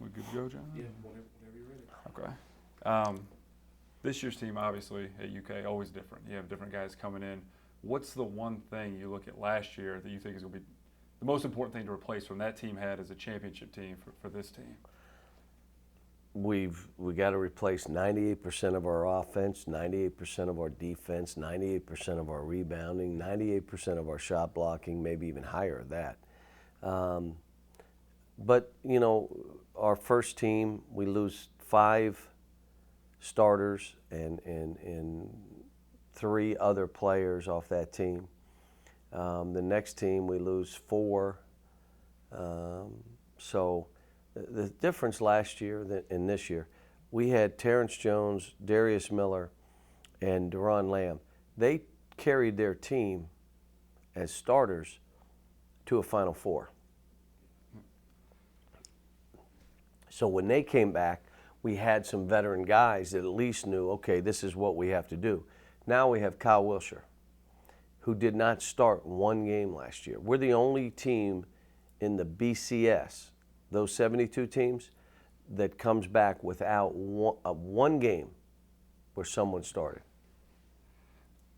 We good to go, John? Yeah, whenever you're ready. Okay. This year's team, obviously, at UK, always different. You have different guys coming in. What's the one thing you look at last year that you think is going to be the most important thing to replace from that team had as a championship team for this team? We got to replace 98% of our offense, 98% of our defense, 98% of our rebounding, 98% of our shot blocking, maybe even higher than that. But, you know, our first team, we lose 5 starters and 3 other players off that team. The next team, we lose 4. So the difference last year and this year, we had Terrence Jones, Darius Miller, and Deron Lamb. They carried their team as starters to a Final Four. So when they came back, we had some veteran guys that at least knew, okay, this is what we have to do. Now we have Kyle Wilshire, who did not start one game last year. We're the only team in the BCS, those 72 teams, that comes back without one game where someone started.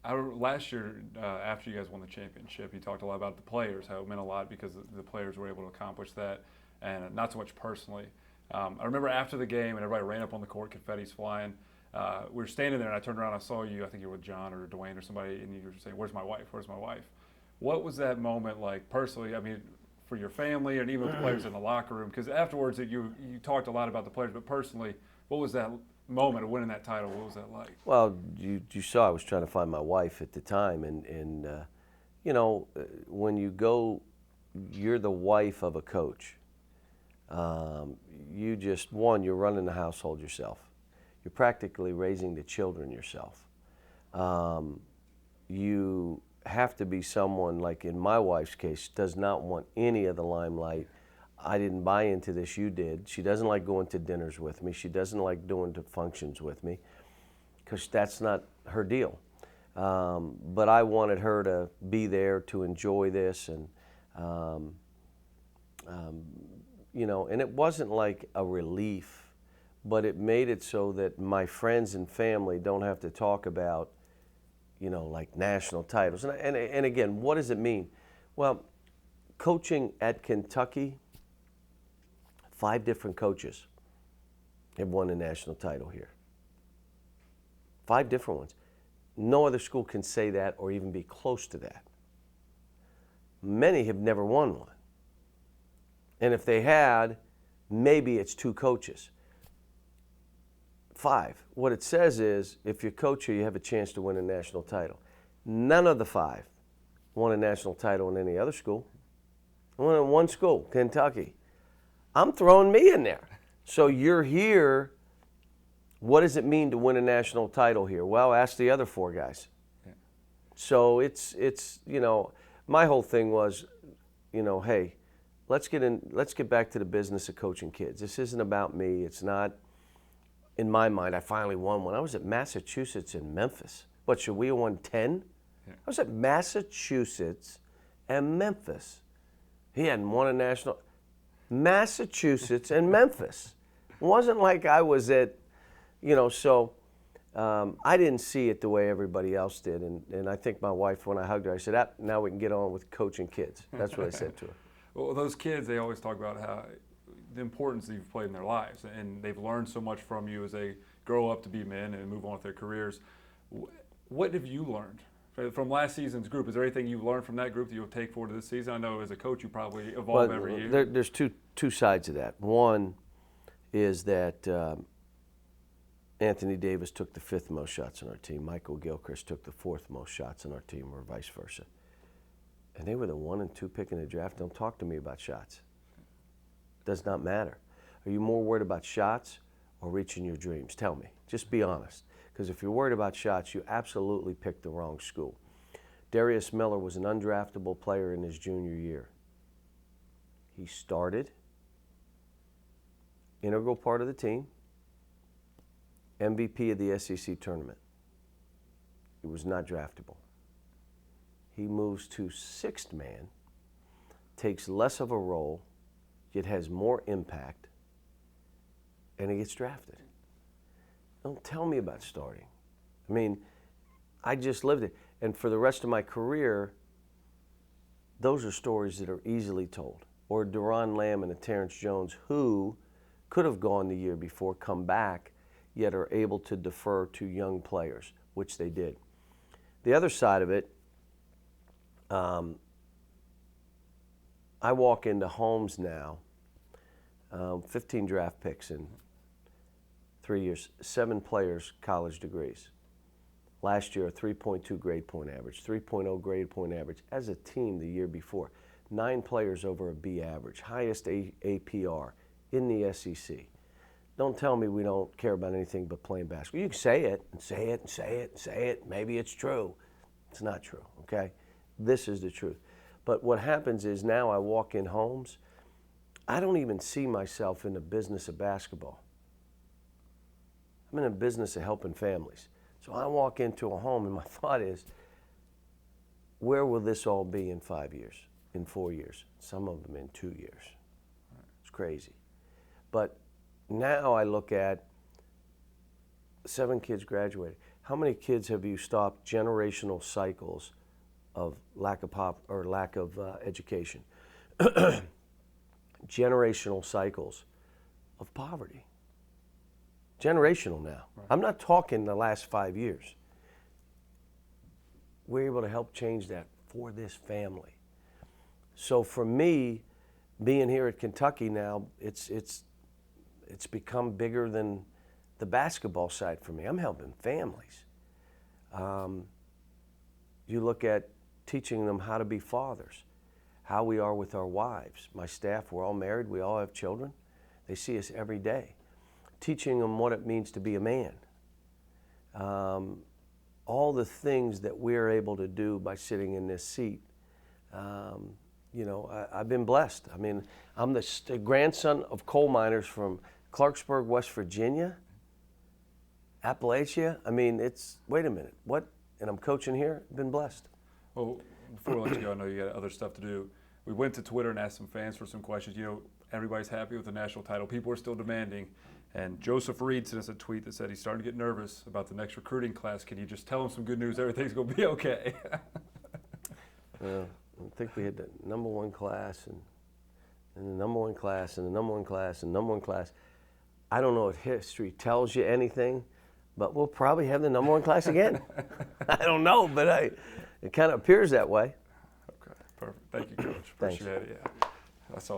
Last year, after you guys won the championship, you talked a lot about the players, how it meant a lot because the players were able to accomplish that, and not so much personally. I remember after the game, and everybody ran up on the court, confetti's flying. We were standing there, and I turned around, and I saw you. I think you were with John or Dwayne or somebody, and you were saying, "Where's my wife? Where's my wife?" What was that moment like personally? I mean, for your family and even with the players in the locker room? Because afterwards, you talked a lot about the players, but personally, what was that moment of winning that title? What was that like? Well, you saw I was trying to find my wife at the time, and you know, when you go, you're the wife of a coach. You just, you're running the household yourself. You're practically raising the children yourself. You have to be someone, like in my wife's case, does not want any of the limelight. I didn't buy into this, you did. She doesn't like going to dinners with me. She doesn't like doing to functions with me because that's not her deal. But I wanted her to be there to enjoy this, and you know, and it wasn't like a relief, but it made it so that my friends and family don't have to talk about, you know, like national titles. And again, what does it mean? Well, coaching at Kentucky, 5 different coaches have won a national title here. 5 different ones. No other school can say that or even be close to that. Many have never won one. And if they had, maybe it's 2 coaches. 5. What it says is, if you're coach here, you have a chance to win a national title. None of the 5 won a national title in any other school. I won in one school, Kentucky. I'm throwing me in there. So you're here. What does it mean to win a national title here? Well, ask the other 4 guys. Yeah. So it's you know, my whole thing was, you know, hey, let's get back to the business of coaching kids. This isn't about me. It's not. In my mind, I finally won one. I was at Massachusetts and Memphis. What, should we have won 10? Yeah. I was at Massachusetts and Memphis. He hadn't won a national. Massachusetts and Memphis. It wasn't like I was at, you know, so I didn't see it the way everybody else did. And I think my wife, when I hugged her, I said, now we can get on with coaching kids. That's what I said to her. Well, those kids, they always talk about how the importance that you've played in their lives, and they've learned so much from you as they grow up to be men and move on with their careers. What have you learned from last season's group? Is there anything you've learned from that group that you'll take forward to this season? I know as a coach you probably evolve every year. There's two sides of that. One is that Anthony Davis took the 5th most shots on our team. Kidd-Gilchrist took the 4th most shots on our team, or vice versa. And they were the 1 and 2 pick in the draft. Don't talk to me about shots. Does not matter. Are you more worried about shots or reaching your dreams? Tell me. Just be honest. Because if you're worried about shots, you absolutely picked the wrong school. Darius Miller was an undraftable player in his junior year. He started, integral part of the team, MVP of the SEC tournament. He was not draftable. He moves to 6th man, takes less of a role, yet has more impact, and he gets drafted. Don't tell me about starting. I mean, I just lived it. And for the rest of my career, those are stories that are easily told. Or Deron Lamb and a Terrence Jones who could have gone the year before, come back, yet are able to defer to young players, which they did. The other side of it, I walk into homes now, 15 draft picks in 3 years, 7 players, college degrees. Last year, a 3.2 grade point average, 3.0 grade point average as a team the year before. 9 players over a B average, highest APR in the SEC. Don't tell me we don't care about anything but playing basketball. You can say it and say it and say it and say it. Maybe it's true. It's not true, okay? This is the truth. But what happens is now I walk in homes, I don't even see myself in the business of basketball. I'm in the business of helping families. So I walk into a home and my thought is, where will this all be in 5 years, in 4 years, some of them in 2 years? It's crazy. But now I look at 7 kids graduated. How many kids have you stopped generational cycles of lack of education? Generational cycles of poverty. Generational now. Right. I'm not talking the last 5 years. We're able to help change that for this family. So for me, being here at Kentucky now, it's become bigger than the basketball side for me. I'm helping families. You look at teaching them how to be fathers, how we are with our wives. My staff, we're all married, we all have children. They see us every day. Teaching them what it means to be a man. All the things that we're able to do by sitting in this seat. You know, I've been blessed. I mean, I'm the grandson of coal miners from Clarksburg, West Virginia, Appalachia. I mean, wait a minute, what? And I'm coaching here, been blessed. Well, before we let you go, I know you got other stuff to do. We went to Twitter and asked some fans for some questions. You know, everybody's happy with the national title. People are still demanding. And Joseph Reed sent us a tweet that said he's starting to get nervous about the next recruiting class. Can you just tell him some good news? Everything's going to be okay. I think we had the number 1 class and the number 1 class and the number 1 class and number 1 class. I don't know if history tells you anything, but we'll probably have the number 1 class again. I don't know, but it kind of appears that way. Okay, perfect. Thank you, Coach. Appreciate it. Yeah, that's all.